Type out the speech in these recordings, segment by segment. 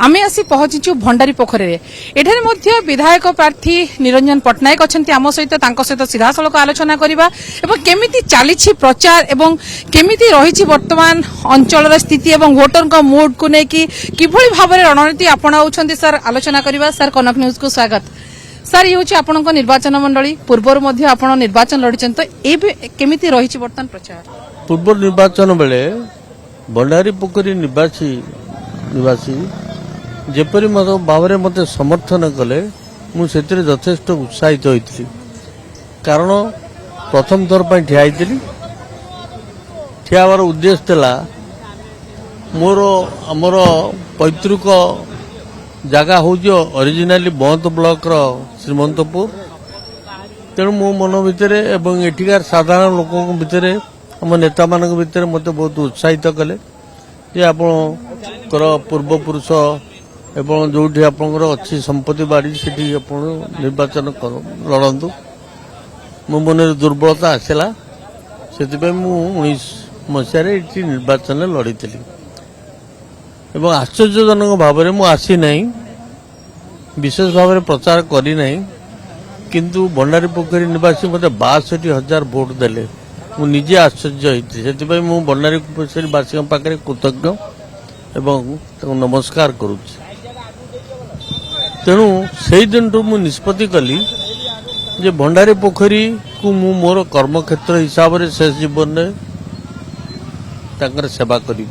आमे आसी पहुंचीचु भंडारी पोखरी एठारे मध्य विधायक प्रार्थी निरंजन पट्टनायक अच्छा आम सहित सीधा सड़क आलोचना करवा केमिति चली प्रचार एवं केमिति रही वर्तमान अंचल स्थिति एवं वोटर का मूड को लेकिन किभली भाव में रणनीति अपनाऊँ सर आलोचना करवा। सर कनक न्यूज को स्वागत। सर ये हूँ निर्वाचन मंडली पूर्व निर्वाचन लड़ी तो ये केमिति रही वर्तमान प्रचार पूर्व निर्वाचन बेले भंडारी पोखरी निवासी जेपरी भाव में मत समर्थन कले मुझे यथेष्ट उत्साहित होती कारण प्रथम थर पर ठिया हबार उद्देश्य था मोर आमर पैतृक जगह हूँ ओरिजिनाली बंद ब्लॉक श्रीमंतपुर तेणु मो मन भितर एवं एठिकार साधारण लोकों भितर आम नेता मान भितर मत बहुत उत्साहित कले जे आपणकर पूर्वपुरुष एवं जो अच्छी संपत्ति बाड़ी से निर्वाचन लड़ू मो मन दुर्बलता आसला से 19 मसीह निर्वाचन लड़ी एवं आश्चर्यजनक भाव में मुझी ना विशेष भाव में प्रचार करना किंतु भंडारी पोखरी निवासी मत 62,000 भोट देले मुझे आश्चर्य होती से मु भंडारी पोखरी वासी पाखे कृतज्ञ एवं नमस्कार करुच्ची तेणु से दिन मु निष्पत्ति कली जे भंडारी पोखरी को मु मोर कर्मक्षेत्र हिसाब से शेष जीवन में सेवा करी।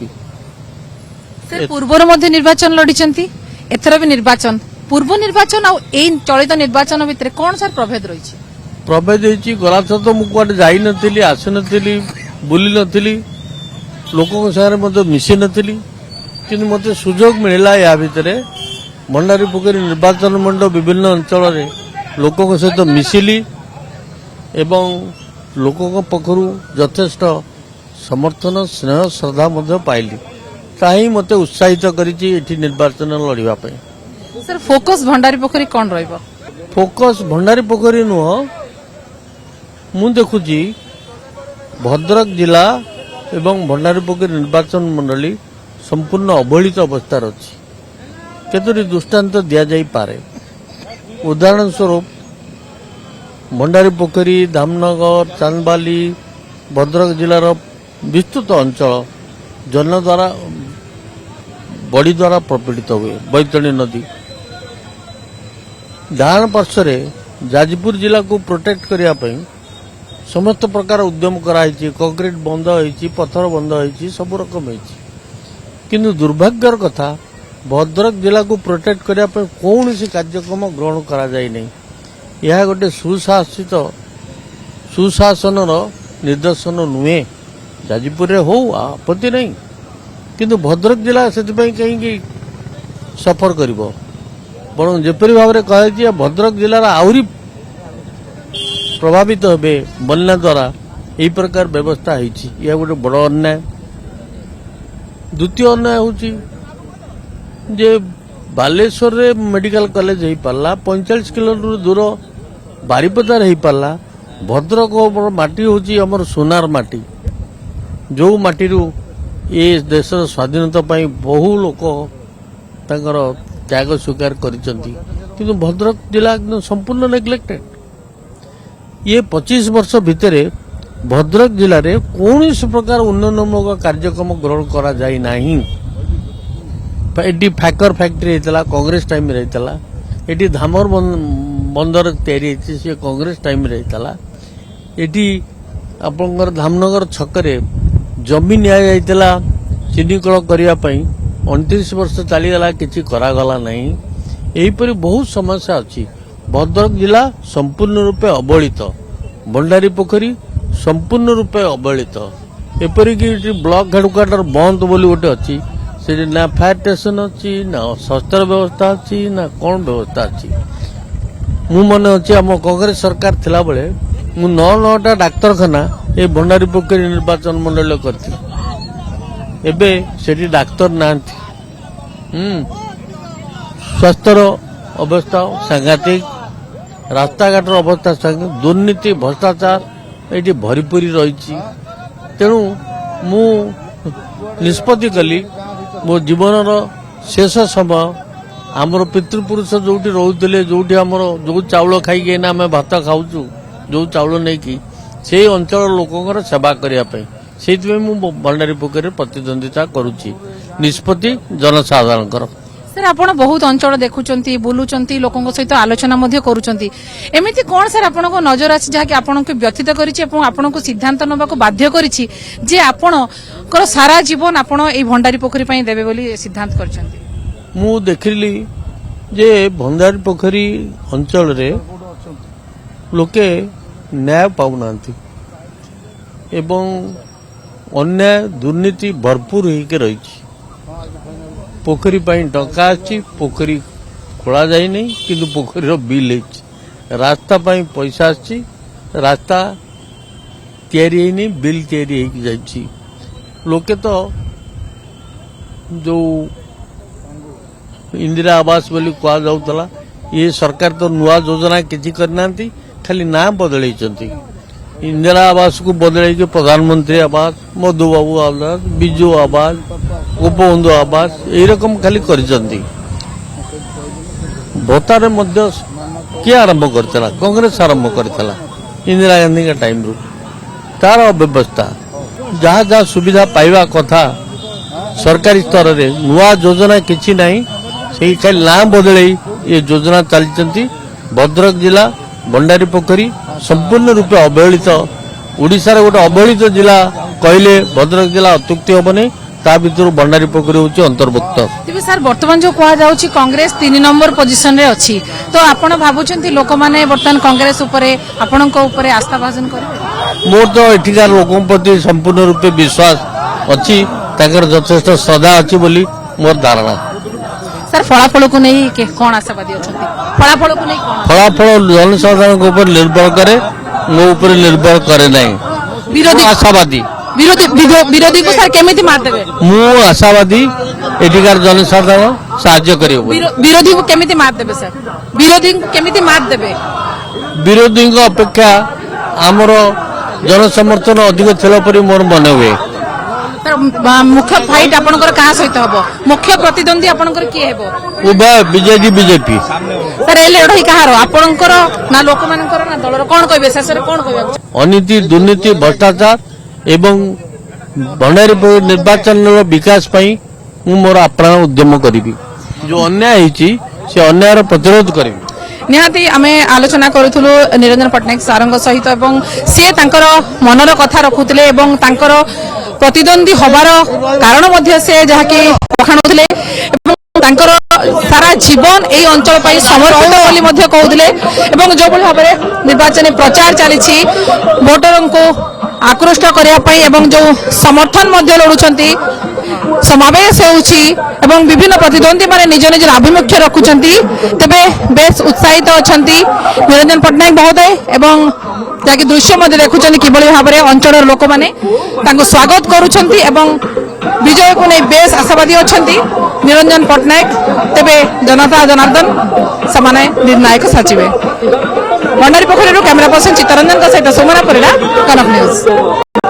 पूर्व निर्वाचन लड़ी एथर भी निर्वाचन पूर्व निर्वाचन चलित निर्वाचन भितर कौन सर प्रभेद रही प्रभेद गला तो मुझे जाई नी आसी नी बुली नी लोकों सागर मिसी नी कि मत सुजोग मिलला या भितर भंडारी पोखरी निर्वाचन मंडल विभिन्न अंचल लोकों सहित मिसिली एवं लोकों पक्षर यथेष्ट समर्थन स्नेह श्रद्धा पाइली ताही मत उत्साहित करी निर्वाचन लड़ाई। सर फोकस भंडारी पोखरी कौन रहिबो? फोकस भंडारी पोखरी नुह मु देखुची भद्रक जिला एवं भंडारी पोखरी निर्वाचन मंडली संपूर्ण अवहेलित अवस्था अच्छी केतोटी दृष्टांत दि जाई पारे। उदाहरण स्वरूप भंडारी पोखरी धामनगर चांदबाली भद्रक जिलार विस्तृत अंचल जन द्वारा बड़ी द्वारा प्रपीड़ित हुए बैतरणी नदी डाहाण पार्श्व जाजपुर जिला को प्रोटेक्ट करने समस्त प्रकार उद्यम कराई कंक्रीट बंद होती पत्थर बंद होती सब रकम किंतु दुर्भाग्यर कथा भद्रक जिला को प्रोटेक्ट करने कौन सी कार्यक्रम ग्रहण करा जाए नहीं। यह गोटे सुशासन निदर्शन नुहे जाजपुर हो आपत्ति नहीं किंतु भद्रक जिला से कहीं सफर कर बरं जेपरी भाव में कहे भद्रक जिलार आहरी प्रभावित हे बन्या द्वारा यही प्रकार व्यवस्था होती यह गोटे बड़ अन्याय। द्वितीय अन्याय हूँ जे बालेश्वर रे मेडिकल कॉलेज हो पारा 45 किलोमीटर दूर बारीपदार हो पारा भद्रक माटी हूँ आमर सोनार माटी जो माटी ये देशर स्वाधीनता बहु लोक तांकर त्याग स्वीकार कर भद्रक जिला एकदम संपूर्ण नेग्लेक्टेड। ये 25 वर्ष भितर भद्रक जिले में कौन प्रकार उन्नयनमूलक कार्यक्रम ग्रहण करा जाई नाही। एटी फैकर फैक्ट्री होता कांग्रेस टाइम रे होता एटी धामर बंदर तैयारी सी कांग्रेस टाइम रे होता एटी आपनकर धामनगर छकरे जमी निया चीनी कल करने 29 वर्ष चलीगला किसी करागला नहीं। यहीपरि बहुत समस्या अच्छी भद्रक जिला संपूर्ण रूपे अवहेलित भंडारी पोखरी संपूर्ण रूपे अवहेलित एपरिक ब्लॉक हेडक्वार्टर बंद बोली गोटे अच्छी से ना फायर स्टेशन अच्छी ना शस्त्र व्यवस्था अच्छी ना कौन व्यवस्था अच्छी। मु मन अच्छी आम कांग्रेस सरकार थिला बेले मु 9-9टा डाक्तरखाना ये भंडारी पोखरी निर्वाचन मंडल करती एबे सेठी डाक्तर नांती स्वास्थ्यर अवस्था सांघातिक रास्ता घाटर अवस्था दुर्नीति भ्रष्टाचार ये भरीपूरी रही तेणु मु निष्पत्ति कली मो जीवन शेष समय आमर पितृपुरुष जोटी रोते जोटी आमर जो चाउल खाई आम भात खाऊचु जो चाउल नहीं कि से अंचल लोकंर सेवा करने से भंडारी पोखरी प्रतिद्वंदिता करुच्ची निष्पत्ति जनसाधारण सर आपण बहुत अंचल देखुंट बुलूंट लोकों सहित आलोचना करुँच एमती कौन सर आपण को नजर आछि जहाँकि आपण को व्यथित करण को सिद्धांत नवा बाध्य करिछि जे आपण सारा जीवन आपण ए भंडारी पोखरी देवे बोली सिद्धांत करछन्ती मु देखिली जे भंडारी पोखरी अंचल रे लोके न्याय पाउनांती एवं अन्याय दुर्नीति भरपूर होके रही पोखरी टंका अच्छी पोखरी खोला जाए नहीं किंतु पोखरी बिल रास्ता पैसा आछि रास्ता तैयारी नहीं बिल तैयारी होगी लोके तो जो इंदिरा आवास बोली कह जाऊला ये सरकार तो नुआ योजना किसी करना खाली ना बदल इंदिरा आवास को बदल प्रधानमंत्री आवास मधुबाबू आवास विजु आवास गोपबंधु आवास यही रकम खाली भत्तार किए आरंभ करता कांग्रेस आरंभ करता इंदिरा गांधी का टाइम रू तार अव्यवस्था जहाँ जहाँ सुविधा पाइबा कथा सरकारी स्तर रे नुआ योजना किसी नहीं से खाली ना बदल ये योजना चली भद्रक जिला भंडारी पोखरी संपूर्ण रूपे अवहेलित ओडिशार गोटे अवहेलित जिला कहले भद्रक जिला अत्युक्ति हेनी ता भर भंडारी पोखरी हूँ अंतर्भुक्त तेज सर बर्तमान जो कहुच्छी कांग्रेस 3 नंबर पोजिशन रे अच्छी तो आपण भावुंट लोक मैंने बर्तमान कांग्रेस आपण आस्था भाजन करेंगे मोर तो एठिकार लोकों प्रति संपूर्ण रूपे विश्वास अच्छी यथेष्ट श्रद्धा अच्छी बोली मोर धारणा सर फलाफल को नहीं कौन आशावादी अच्छा फलाफल को नहीं फलाफल जनसाधारण ऊपर निर्भर करे मो ऊपर निर्भर करे नहीं विरोधी आशावादी विरोधी को सर केमिति मार देबे मु आशावादी एठिकार जनसाधारण साहाय्य करियो विरोधी को केमिति मार देबे सर विरोधी को केमिति मार देबे विरोधी अपेक्षा आमर जनसमर्थन अधिक थिला परि मोर मन हुए सर मुख्य फाइट आपनकर कहा सहित हबो मुख्य प्रतिद्वंदी आपनकर किए हेबो उभय बीजेडी बीजेपी सर ए लड़ाई कहार आपनकर ना लोक मानकर ना दलर कोन कहबे शेष रे कोन कहबे अनीति दुर्नीति भ्रष्टाचार एवं भंडारी निर्वाचन विकास पई मु मोर आप्राण उद्यम करी जो अन्याय होईची से अन्यायर प्रतिरोध करी निहाती आमे आलोचना करूथुलु निरंजन पटनायक सारंग सहित एवं से तांकर मनर कथा रखुतले एवं तांकर प्रतिद्वंदी हबार कारण मध्य से जहाँकि बखाणुले एवं तांकर सारा जीवन एई अंचल पई समर्पित बोली मध्य कहउतले एवं जो भली भाबरे निर्वाचन प्रचार चलीछि वोटरन को आकृष्ट करिया पई एवं जो समर्थन मध्य लड़ुछंती समावेश होउछि एवं विभिन्न प्रतिद्वंदी माने निज निज आभिमुख्य रखुछंती तबे बेस उत्साहित अछंती निरंजन पटनायक महोदय एवं ताकि दृश्य मध्य देखुछंती किबळी भाबरे अंचल लोक माने तांको स्वागत करूछंती एवं विजय को नै बेस आशावादी अछंती निरंजन पटनायक तबे जनता जनार्दन समाने निर्णायक साचिबे भंडारी पोखरी कैमरा पर्सन चित्तरंजन सहित सोमना परिडा कनक न्यूज।